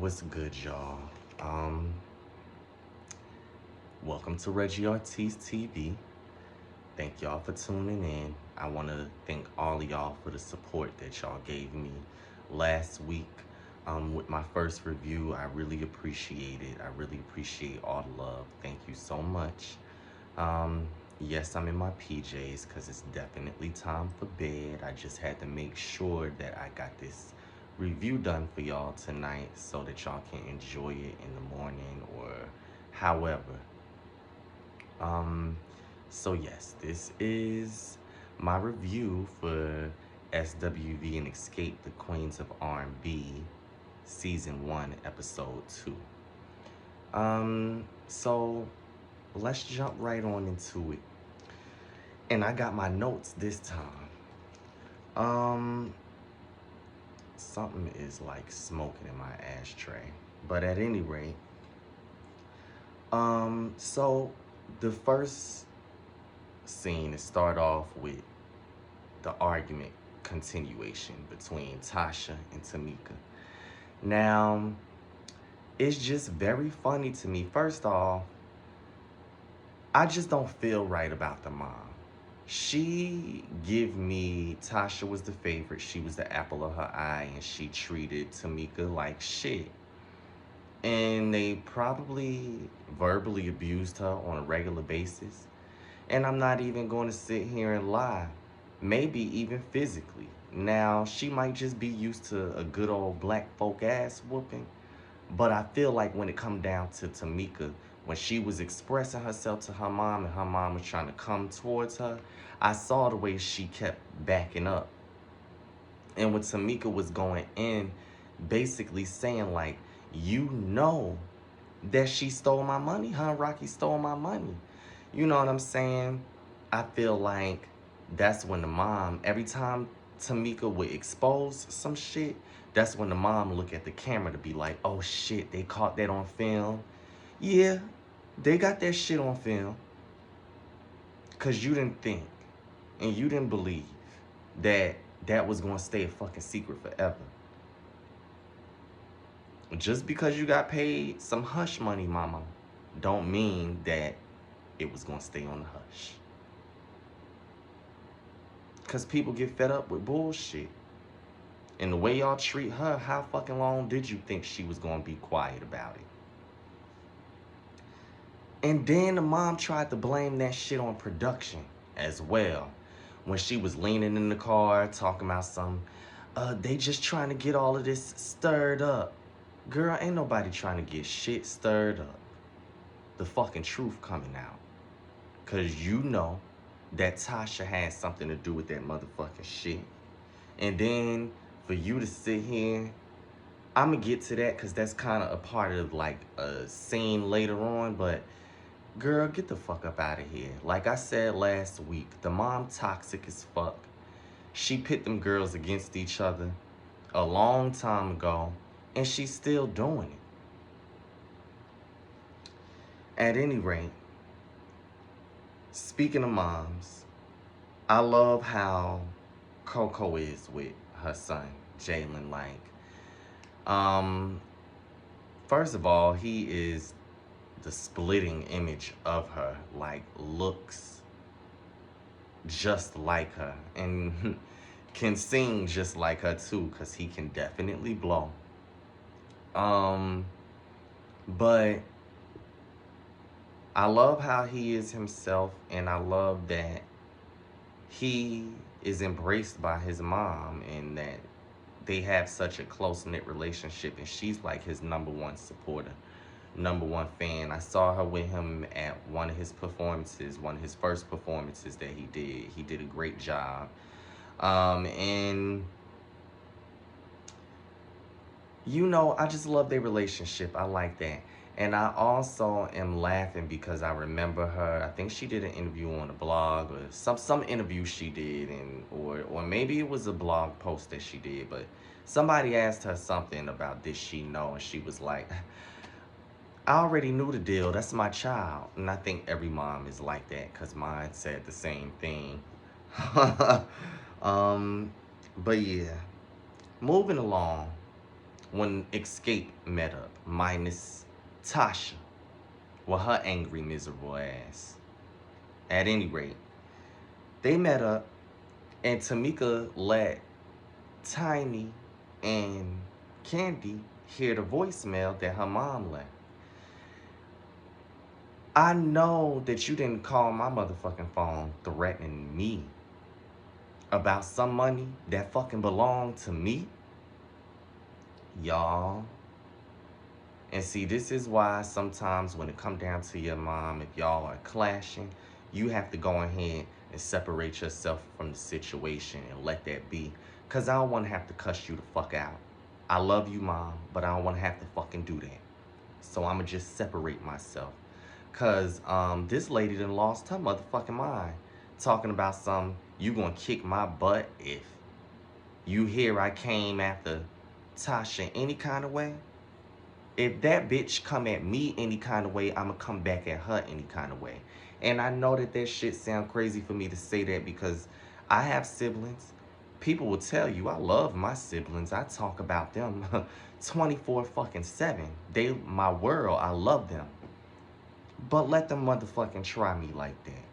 What's good, y'all? Um, Welcome to Reggie Ortiz TV. Thank y'all for tuning in. I want to thank all of y'all for the support that y'all gave me last week with my first review. I really appreciate it. I really appreciate all the love. Thank you so much. Um, yes, I'm in my PJs because it's definitely time for bed. I just had to make sure that I got this review done for y'all tonight so that y'all can enjoy it in the morning or however. Um, so yes, this is my review for SWV and Xscape, the Queens of R&B, Season 1, Episode 2. So let's jump right on into it. And I got my notes this time. Um, Something is like smoking in my ashtray. But at any rate, so the first scene, it start off with the argument continuation between Tasha and Tamika. Now, it's just very funny to me. First off, I just don't feel right about the mom. She give me, Tasha was the favorite. She was the apple of her eye, and she treated Tamika like shit. And they probably verbally abused her on a regular basis. And I'm not even going to sit here and lie. Maybe even physically. Now, she might just be used to a good old black folk ass whooping. But I feel like when it come down to Tamika, when she was expressing herself to her mom and her mom was trying to come towards her, I saw the way she kept backing up. And when Tamika was going in, basically saying like, you know that she stole my money, huh? Rocky stole my money. You know what I'm saying? I feel like that's when the mom, every time Tamika would expose some shit, that's when the mom look at the camera to be like, oh shit, they caught that on film. Yeah, they got that shit on film. Cause you didn't think and you didn't believe that that was gonna stay a fucking secret forever. Just because you got paid some hush money, mama, don't mean that it was gonna stay on the hush. Cause people get fed up with bullshit. And the way y'all treat her, how fucking long did you think she was gonna be quiet about it? And then the mom tried to blame that shit on production as well. When she was leaning in the car talking about they just trying to get all of this stirred up. Girl, ain't nobody trying to get shit stirred up. The fucking truth coming out. Cause you know that Tasha had something to do with that motherfucking shit. And then for you to sit here, I'm gonna get to that because that's kind of a part of like a scene later on. But girl, get the fuck up out of here. Like I said last week, the mom toxic as fuck. She pit them girls against each other a long time ago, and she's still doing it. At any rate, speaking of moms, I love how Coco is with her son, Jalen. Like, um, first of all, he is the splitting image of her, like looks just like her and can sing just like her too, because he can definitely blow. Um, but I love how he is himself, and I love that he is embraced by his mom and that they have such a close-knit relationship, and she's like his number one supporter, number one fan. I saw her with him at one of his performances, one of his first performances that he did. He did a great job. And you know, I just love their relationship. I like that. And I also am laughing because I remember her. I think she did an interview on a blog or some interview she did, and or maybe it was a blog post that she did. But somebody asked her something about did she know, and she was like, "I already knew the deal. That's my child." And I think every mom is like that because mine said the same thing. um, but yeah, moving along. when Xscape met up, minus Tasha, with her angry, miserable ass. At any rate, they met up, and Tamika let Tiny and Candy hear the voicemail that her mom left. I know that you didn't call my motherfucking phone threatening me about some money that fucking belonged to me, y'all. And see, this is why sometimes when it come down to your mom, if y'all are clashing, you have to go ahead and separate yourself from the situation and let that be. Because I don't want to have to cuss you the fuck out. I love you, Mom, but I don't want to have to fucking do that. So I'm going to just separate myself. Because this lady done lost her motherfucking mind. Talking about you going to kick my butt if you hear I came after Tasha any kind of way. If that bitch come at me any kind of way, I'ma come back at her any kind of way. And I know that shit sound crazy for me to say that because I have siblings. People will tell you I love my siblings. I talk about them 24 fucking 7. They my world. I love them. But let them motherfucking try me like that.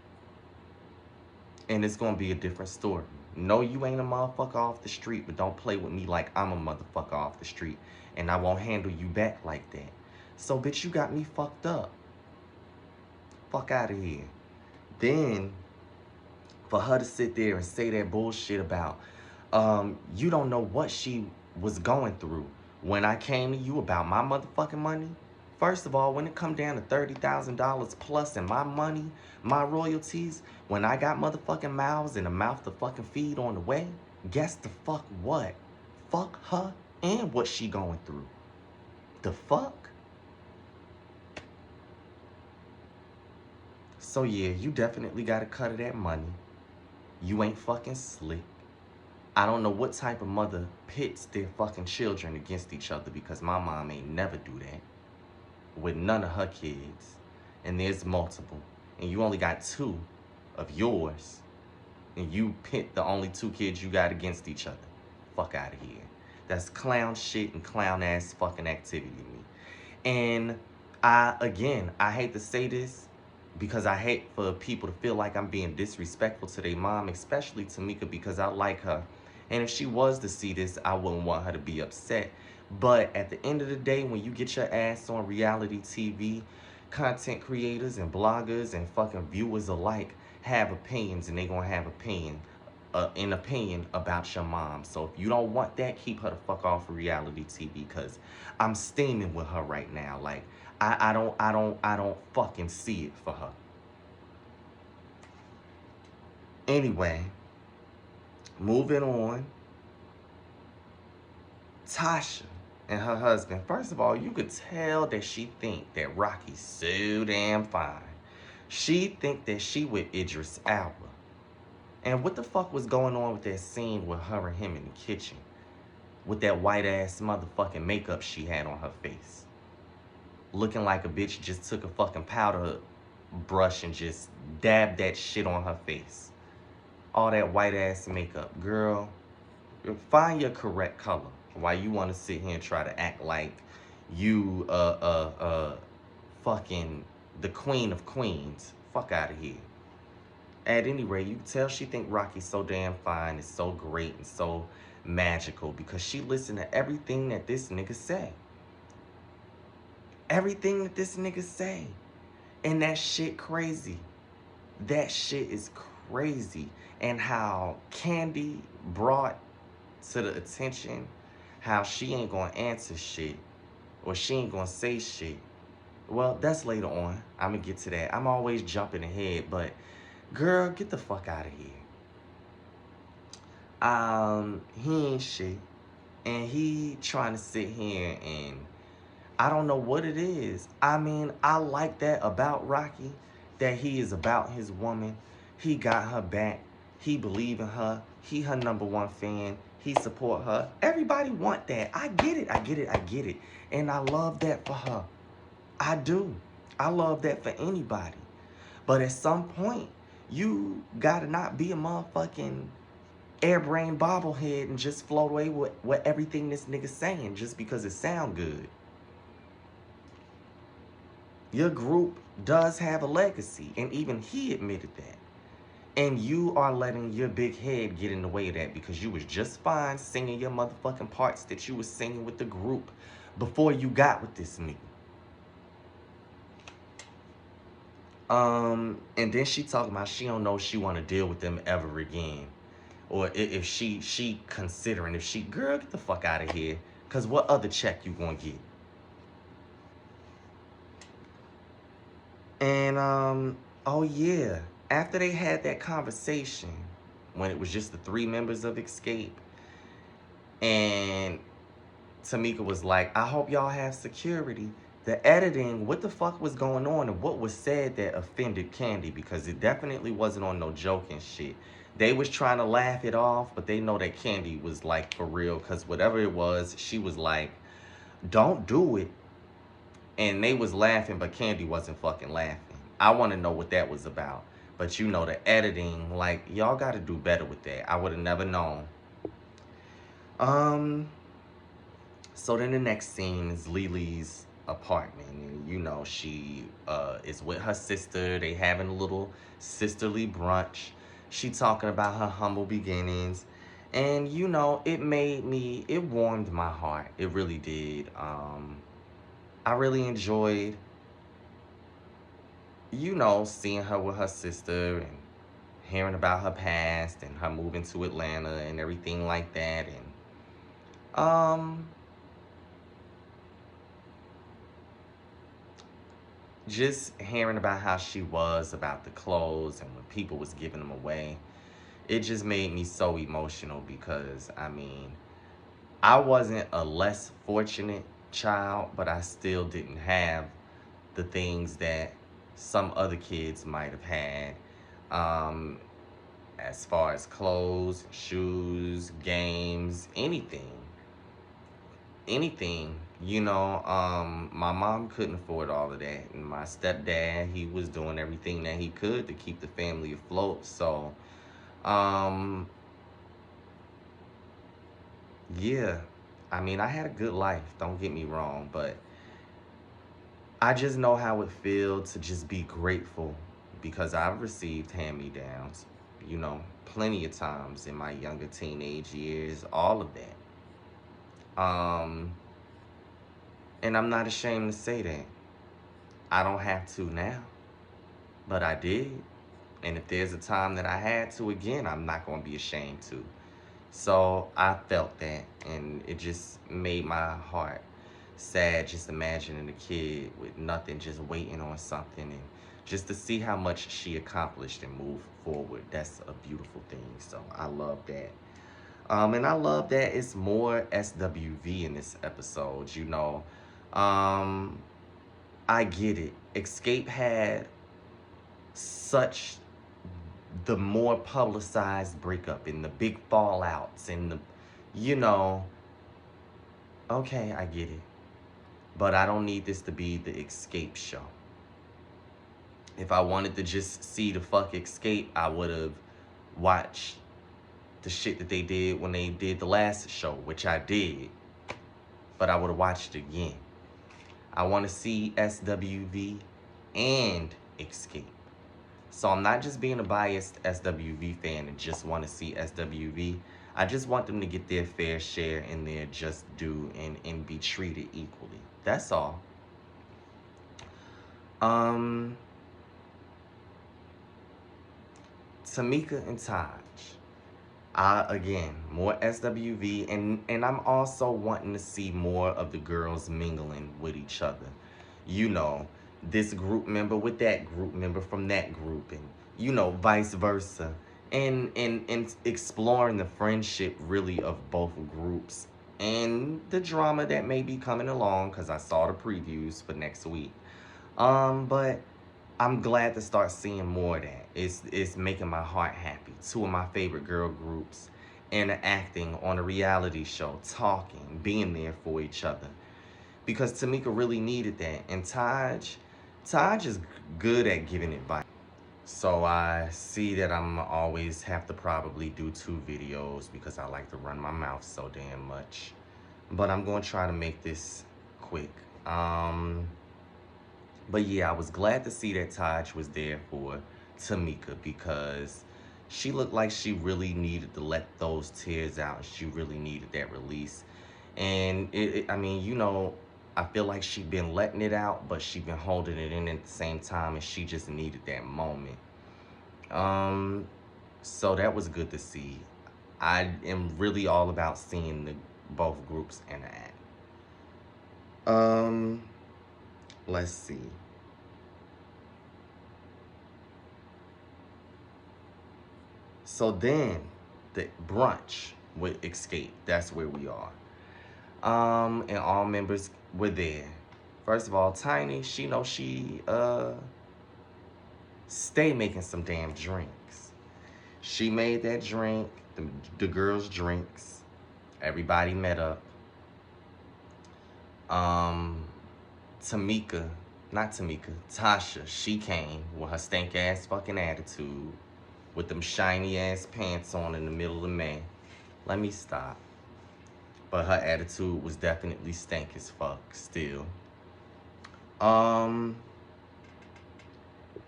And it's gonna be a different story. No, you ain't a motherfucker off the street, but don't play with me like I'm a motherfucker off the street. And I won't handle you back like that. So, bitch, you got me fucked up. Fuck out of here. Then, for her to sit there and say that bullshit about, you don't know what she was going through. When I came to you about my motherfucking money, first of all, when it come down to $30,000 plus in my money, my royalties, when I got motherfucking mouths and a mouth to fucking feed on the way, guess the fuck what? Fuck her and what she going through. The fuck? So yeah, you definitely got a cut of that money. You ain't fucking slick. I don't know what type of mother pits their fucking children against each other because my mom ain't never do that with none of her kids. And there's multiple. And you only got 2 of yours. And you pit the only 2 kids you got against each other. Fuck out of here. That's clown shit and clown ass fucking activity to me. And I hate to say this because I hate for people to feel like I'm being disrespectful to their mom, especially Tamika, because I like her. And if she was to see this, I wouldn't want her to be upset. But at the end of the day, when you get your ass on reality TV, content creators and bloggers and fucking viewers alike have opinions, and they gonna have an opinion about your mom. So if you don't want that, keep her the fuck off of reality TV, because I'm steaming with her right now. Like I don't fucking see it for her. Anyway, moving on. Tasha and her husband. First of all, you could tell that she think that Rocky's so damn fine. She think that she with Idris Elba. And what the fuck was going on with that scene with her and him in the kitchen? With that white ass motherfucking makeup she had on her face. Looking like a bitch just took a fucking powder brush and just dabbed that shit on her face. All that white ass makeup. Girl, find your correct color. Why you want to sit here and try to act like you fucking the queen of queens. Fuck out of here. At any rate, you can tell she think Rocky's so damn fine and so great and so magical because she listened to everything that this nigga say. Everything that this nigga say. And that shit crazy. That shit is crazy. And how Candy brought to the attention how she ain't gonna answer shit or she ain't gonna say shit. Well, that's later on. I'm gonna get to that. I'm always jumping ahead, but girl, get the fuck out of here. He ain't shit. And he trying to sit here and I don't know what it is. I mean, I like that about Rocky, that he is about his woman. He got her back. He believe in her. He her #1 fan. He support her. Everybody want that. I get it. I get it. I get it. And I love that for her. I do. I love that for anybody. But at some point, you gotta not be a motherfucking airbrain bobblehead and just float away with what everything this nigga's saying just because it sound good. Your group does have a legacy, and even he admitted that. And you are letting your big head get in the way of that because you was just fine singing your motherfucking parts that you was singing with the group before you got with this nigga. And then she talking about she don't know if she want to deal with them ever again. Or if she considering, if she, girl, get the fuck out of here. Because what other check you gonna get? And, oh yeah, after they had that conversation, when it was just the 3 members of Xscape, and Tamika was like, I hope y'all have security. The editing, what the fuck was going on and what was said that offended Candy, because it definitely wasn't on no joking shit. They was trying to laugh it off, but they know that Candy was like for real, because whatever it was, she was like, don't do it. And they was laughing, but Candy wasn't fucking laughing. I want to know what that was about. But you know, the editing, like, y'all got to do better with that. I would have never known. So then the next scene is Lily's apartment, and you know, she is with her sister. They having a little sisterly brunch. She talking about her humble beginnings, and you know, it warmed my heart. It really did. I really enjoyed, you know, seeing her with her sister and hearing about her past and her moving to Atlanta and everything like that. And just hearing about how she was about the clothes and when people was giving them away, it just made me so emotional because, I mean, I wasn't a less fortunate child, but I still didn't have the things that some other kids might have had, as far as clothes, shoes, games, anything. You know, my mom couldn't afford all of that, and my stepdad, he was doing everything that he could to keep the family afloat. So yeah, I mean, I had a good life, don't get me wrong, but I just know how it feels to just be grateful because I've received hand-me-downs, you know, plenty of times in my younger teenage years, all of that. And I'm not ashamed to say that. I don't have to now, but I did. And if there's a time that I had to again, I'm not going to be ashamed to. So I felt that, and it just made my heart sad just imagining a kid with nothing, just waiting on something, and just to see how much she accomplished and moved forward. That's a beautiful thing. So I love that. And I love that it's more SWV in this episode, you know. I get it. Xscape had such the more publicized breakup and the big fallouts and the, you know, okay, I get it. But I don't need this to be the Xscape show. If I wanted to just see the fuck Xscape, I would have watched the shit that they did when they did the last show, which I did. But I would have watched it again. I want to see SWV and Xscape. So I'm not just being a biased SWV fan and just want to see SWV. I just want them to get their fair share and their just due and be treated equally. That's all. Tamika and Taj. Again, more SWV, and I'm also wanting to see more of the girls mingling with each other. You know, this group member with that group member from that group, and you know, vice versa, and exploring the friendship really of both groups and the drama that may be coming along, because I saw the previews for next week. But I'm glad to start seeing more of that. It's making my heart happy. 2 of my favorite girl groups interacting on a reality show, talking, being there for each other. Because Tamika really needed that. And Taj is good at giving advice. So I see that I'm always have to probably do 2 videos because I like to run my mouth so damn much. But I'm going to try to make this quick. But yeah, I was glad to see that Taj was there for Tamika because she looked like she really needed to let those tears out. She really needed that release. And I mean, you know, I feel like she been letting it out, but she been holding it in at the same time, and she just needed that moment. Um, so that was good to see. I am really all about seeing both groups interact. Um, let's see. So then, the brunch with Xscape. That's where we are. And all members were there. First of all, Tiny, she knows she stay making some damn drinks. She made that drink, the girls' drinks. Everybody met up. Um, Tamika, not Tamika, Tasha, she came with her stank ass fucking attitude, with them shiny ass pants on in the middle of May. Let me stop. But her attitude was definitely stank as fuck still. Um,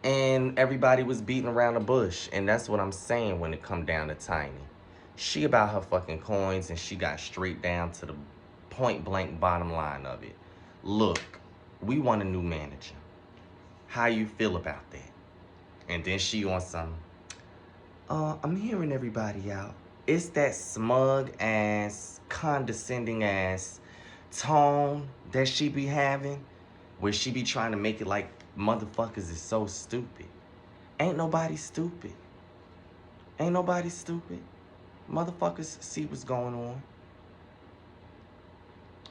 and everybody was beating around the bush, and that's what I'm saying when it come down to Tiny. She about her fucking coins, and she got straight down to the point blank bottom line of it. Look, we want a new manager. How you feel about that? And then she on some, I'm hearing everybody out. It's that smug ass, condescending ass tone that she be having, where she be trying to make it like motherfuckers is so stupid. Ain't nobody stupid. Ain't nobody stupid. Motherfuckers see what's going on.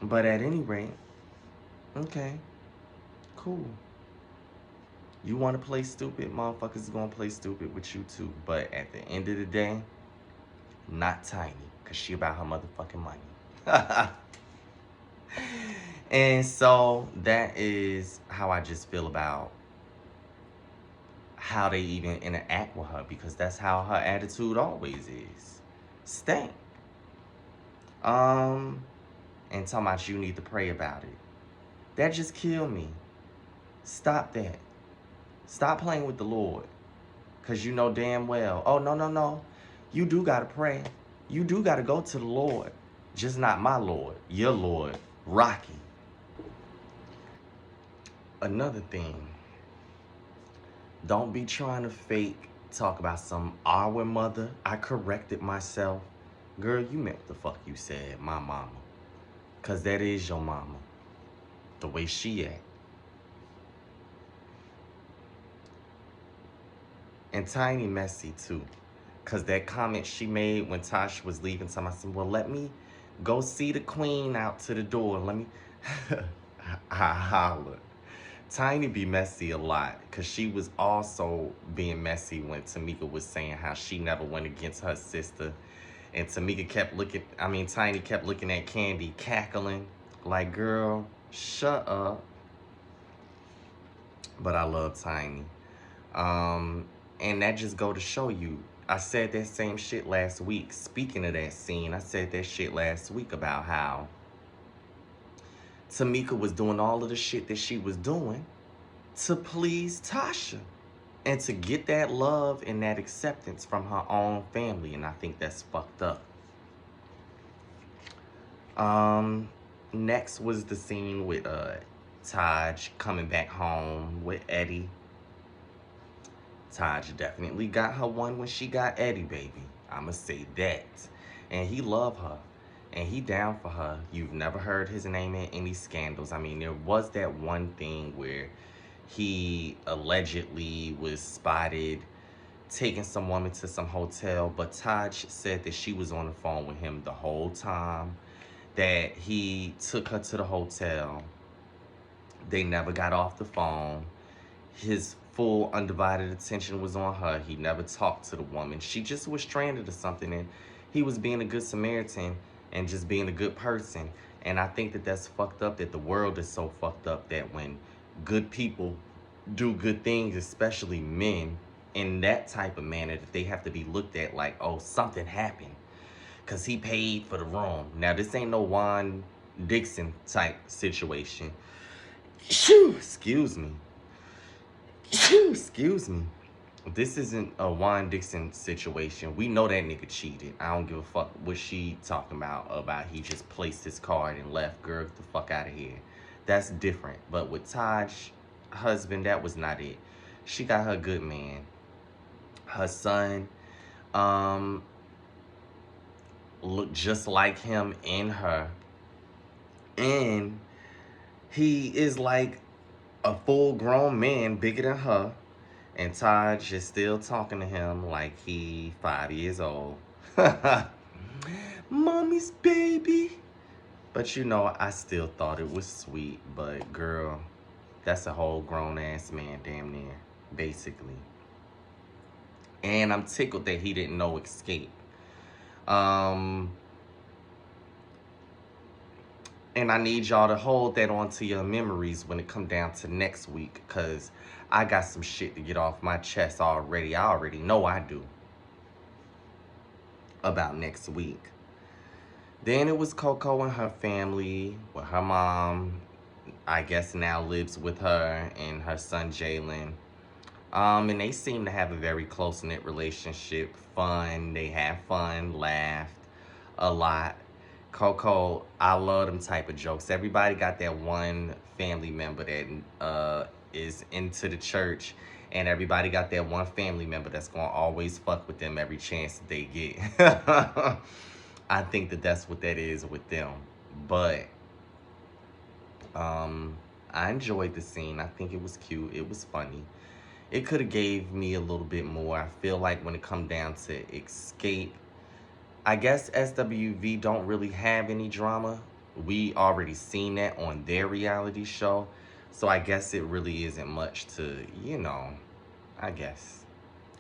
But at any rate, okay, cool. You want to play stupid, motherfuckers is gonna play stupid with you too. But at the end of the day, not Tiny, because she about her motherfucking money. And so that is how I just feel about how they even interact with her, because that's how her attitude always is. Stank. And talking about you need to pray about it. That just killed me. Stop that. Stop playing with the Lord. Because you know damn well, oh, no, no, no. You do got to pray. You do got to go to the Lord. Just not my Lord. Your Lord, Rocky. Another thing. Don't be trying to fake talk about some our mother. I corrected myself. Girl, you meant what the fuck you said, my mama. Because that is your mama. The way she act. And Tiny messy too. Because that comment she made when Tasha was leaving, I said, well, let me go see the queen out to the door. Let me, I holler. Tiny be messy a lot, because she was also being messy when Tamika was saying how she never went against her sister. And Tamika kept looking, Tiny kept looking at Candy, cackling, like, girl, shut up. But I love Tiny. And that just go to show you, I said that same shit last week. Speaking of that scene, I said that shit last week about how Tamika was doing all of the shit that she was doing to please Tasha and to get that love and that acceptance from her own family. And I think that's fucked up. Next was the scene with Taj coming back home with Eddie. Taj definitely got her one when she got Eddie, baby. I'ma say that. And he love her. And he down for her. You've never heard his name in any scandals. I mean, there was that one thing where he allegedly was spotted taking some woman to some hotel, but Taj said that she was on the phone with him the whole time, that he took her to the hotel. They never got off the phone. His full undivided attention was on her. He never talked to the woman. She just was stranded or something, and he was being a good Samaritan and just being a good person. And I think that that's fucked up, that the world is so fucked up that when good people do good things, especially men, in that type of manner that they have to be looked at like, oh, something happened because he paid for the room. Now, this ain't no Juan Dixon type situation. Phew, excuse me. Phew, excuse me. This isn't a Juan Dixon situation. We know that nigga cheated. I don't give a fuck what she talking about he just placed his card and left. Girl, get the fuck out of here. That's different. But with Taj' husband, that was not it. She got her good man. Her son um looked just like him and her. And he is like a full grown man, bigger than her. And Taj is still talking to him like he 5 years old. Mommy's baby. But you know, I still thought it was sweet. But girl, that's a whole grown ass man damn near, basically. And I'm tickled that he didn't know Xscape. And I need y'all to hold that onto your memories when it come down to next week, because I got some shit to get off my chest already. I already know I do. About next week. Then it was Coco and her family, where her mom, I guess, now lives with her and her son Jalen. And they seem to have a very close-knit relationship. Fun. They have fun, laughed a lot. Coco, I love them type of jokes. Everybody got that one family member that is into the church, and everybody got that one family member that's gonna always fuck with them every chance that they get. I think that that's what that is with them. But I enjoyed the scene. I think it was cute. It was funny. It could have gave me a little bit more. I feel like when it come down to Xscape, I guess SWV don't really have any drama. We already seen that on their reality show. So I guess it really isn't much to, you know, I guess,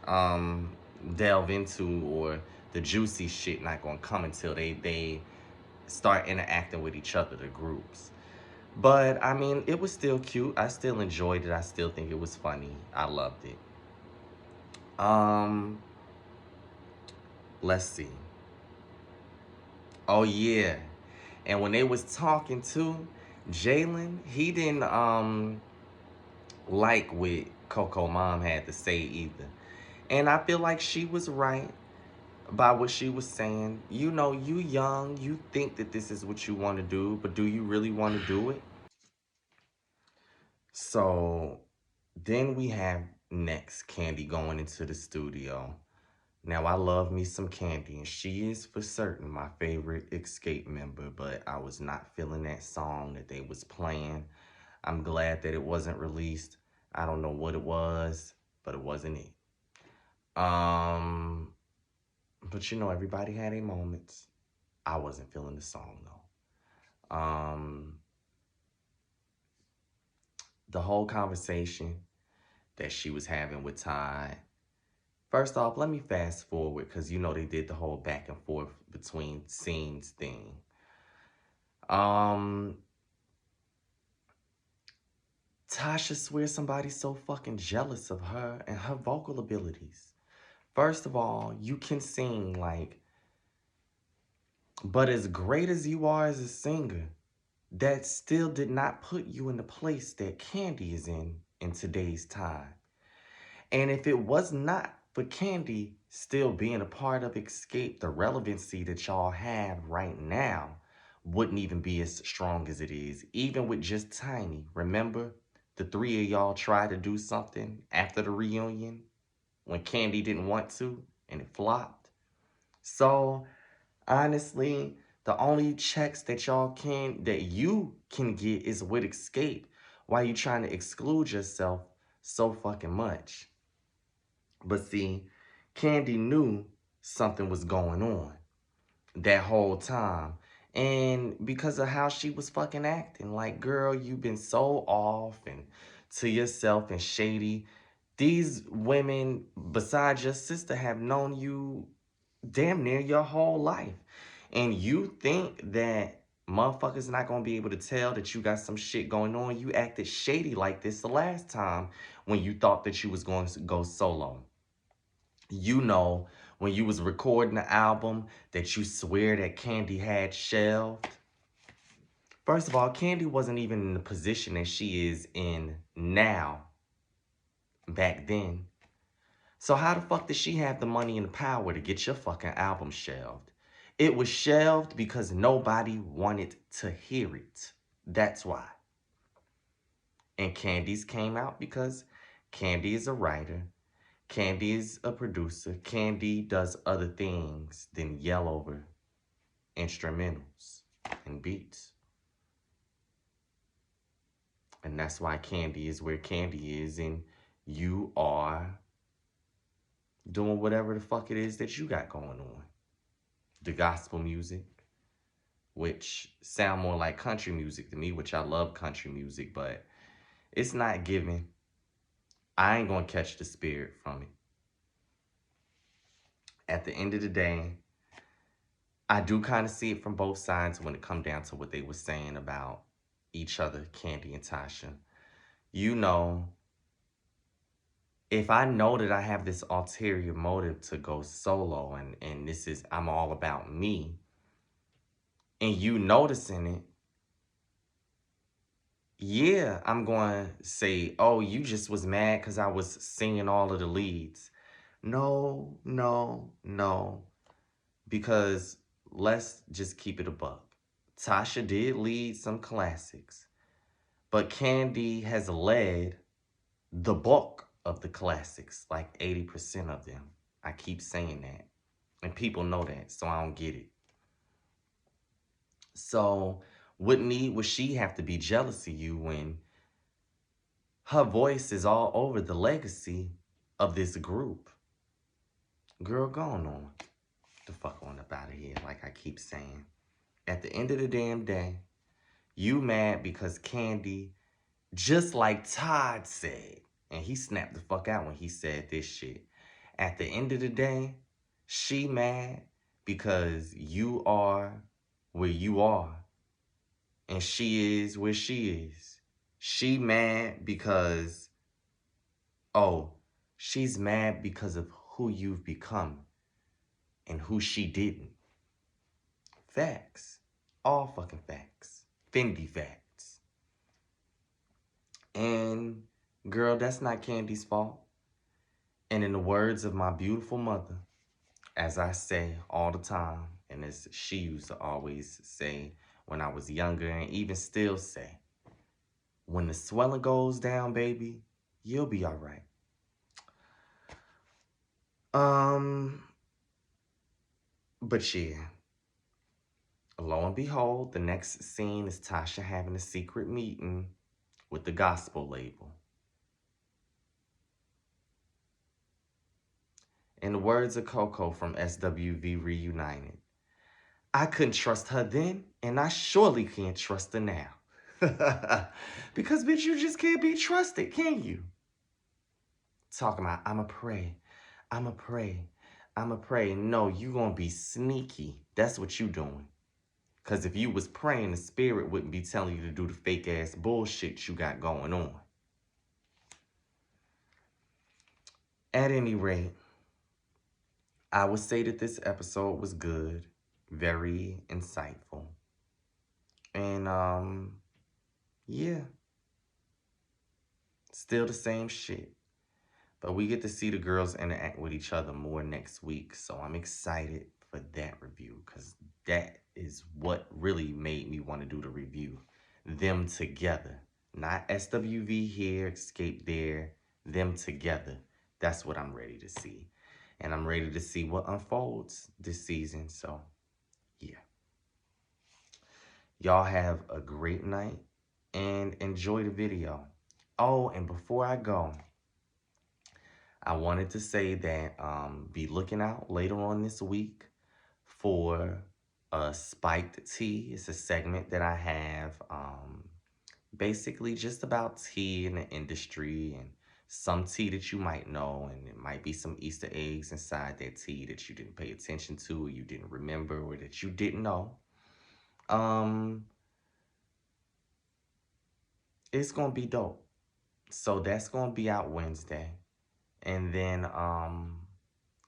delve into, or the juicy shit not gonna come until they start interacting with each other, the groups. But, I mean, it was still cute. I still enjoyed it. I still think it was funny. I loved it. Let's see. Oh, yeah. And when they was talking to Jalen, he didn't like what Coco mom had to say either. And I feel like she was right by what she was saying. You know, you young, you think that this is what you want to do, but do you really want to do it? So then we have next Candy going into the studio. Now, I love me some Candy, and she is for certain my favorite Xscape member, but I was not feeling that song that they was playing. I'm glad that it wasn't released. I don't know what it was, but it wasn't it. But you know, everybody had their moments. I wasn't feeling the song though. The whole conversation that she was having with Ty. First off, let me fast forward, because you know they did the whole back and forth between scenes thing. Tasha swears somebody's so fucking jealous of her and her vocal abilities. First of all, you can sing, like, but as great as you are as a singer, that still did not put you in the place that Candy is in today's time. And if it was not for Candy still being a part of Xscape, the relevancy that y'all have right now wouldn't even be as strong as it is, even with just Tiny. Remember, the three of y'all tried to do something after the reunion when Candy didn't want to, and it flopped. So, honestly, the only checks that you can get is with Xscape, while you trying to exclude yourself so fucking much. But see, Candy knew something was going on that whole time. And because of how she was fucking acting, like, girl, you've been so off and to yourself and shady. These women, besides your sister, have known you damn near your whole life. And you think that motherfuckers not gonna be able to tell that you got some shit going on. You acted shady like this the last time when you thought that you was going to go solo. You know, when you was recording the album that you swear that Candy had shelved. First of all, Candy wasn't even in the position that she is in now back then. So how the fuck did she have the money and the power to get your fucking album shelved? It was shelved because nobody wanted to hear it. That's why. And Candy's came out because Candy is a writer. Candy is a producer. Candy does other things than yell over instrumentals and beats. And that's why Candy is where Candy is, and you are doing whatever the fuck it is that you got going on. The gospel music, which sound more like country music to me, which I love country music, but it's not giving. I ain't gonna catch the spirit from it. At the end of the day, I do kind of see it from both sides when it come down to what they were saying about each other, Candy and Tasha. You know, if I know that I have this ulterior motive to go solo and this is, I'm all about me, and you noticing it, yeah, I'm going to say, oh, you just was mad because I was singing all of the leads. No, no, no. Because let's just keep it a buck. Tasha did lead some classics, but Candy has led the bulk of the classics, like 80% of them. I keep saying that. And people know that, so I don't get it. So what need would she have to be jealous of you when her voice is all over the legacy of this group? Girl, go on. The fuck on up out of here, like I keep saying. At the end of the damn day, you mad because Candy, just like Todd said, and he snapped the fuck out when he said this shit. At the end of the day, she mad because you are where you are, and she is where she is. She mad because, oh, she's mad because of who you've become and who she didn't. Facts. All fucking facts. Fendi facts. And girl, that's not Candy's fault. And in the words of my beautiful mother, as I say all the time, and as she used to always say when I was younger and even still say, when the swelling goes down, baby, you'll be all right. But yeah, lo and behold, the next scene is Tasha having a secret meeting with the gospel label. In the words of Coco from SWV Reunited, I couldn't trust her then, and I surely can't trust her now. Because, bitch, you just can't be trusted, can you? Talking about, I'ma pray, I'ma pray, I'ma pray. No, you gonna be sneaky. That's what you doing. Because if you was praying, the spirit wouldn't be telling you to do the fake-ass bullshit you got going on. At any rate, I would say that this episode was good, very insightful. And, yeah, still the same shit. But we get to see the girls interact with each other more next week. So I'm excited for that review because that is what really made me want to do the review. Them together. Not SWV here, Xscape there. Them together. That's what I'm ready to see. And I'm ready to see what unfolds this season. So, yeah. Y'all have a great night and enjoy the video. Oh, and before I go, I wanted to say that be looking out later on this week for Spiked Tea. It's a segment that I have basically just about tea in the industry and some tea that you might know, and it might be some Easter eggs inside that tea that you didn't pay attention to, or you didn't remember, or that you didn't know. It's gonna be dope. So that's gonna be out Wednesday. And then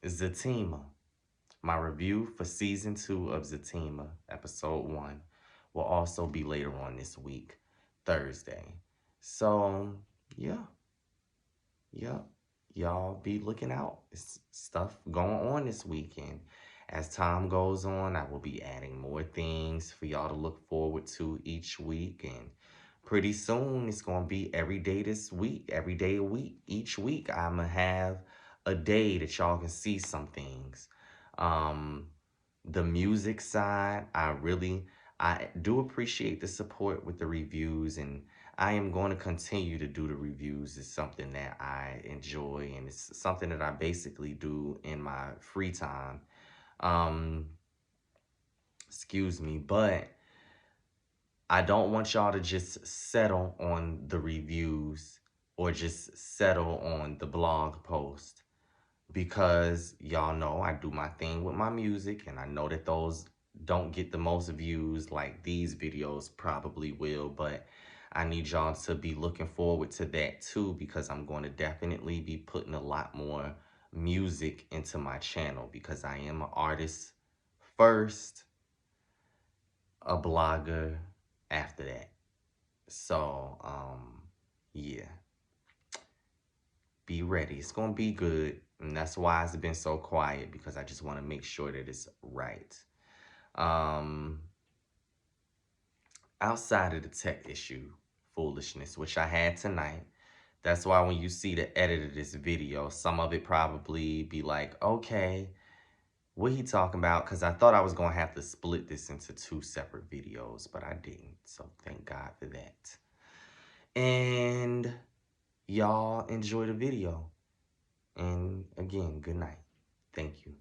Zatima. My review for season 2 of Zatima, episode 1, will also be later on this week, Thursday. So, yeah, yeah, y'all be looking out. It's stuff going on this weekend. As time goes on, I will be adding more things for y'all to look forward to each week. And pretty soon, it's going to be every day this week, every day a week. Each week, I'm going to have a day that y'all can see some things. Um, the music side, I do appreciate the support with the reviews, and I am going to continue to do the reviews. It's something that I enjoy, and it's something that I basically do in my free time. Um, excuse me, but I don't want y'all to just settle on the reviews or just settle on the blog post, because y'all know I do my thing with my music, and I know that those don't get the most views like these videos probably will, but I need y'all to be looking forward to that too, because I'm going to definitely be putting a lot more music into my channel, because I am an artist first, a blogger after that. So, yeah. Be ready. It's going to be good. And that's why it's been so quiet, because I just want to make sure that it's right. Um, outside of the tech issue foolishness, which I had tonight, that's why when you see the edit of this video, some of it probably be like, okay, what he talking about? Because I thought I was going to have to split this into 2 separate videos, but I didn't. So thank God for that. And y'all enjoy the video. And again, good night. Thank you.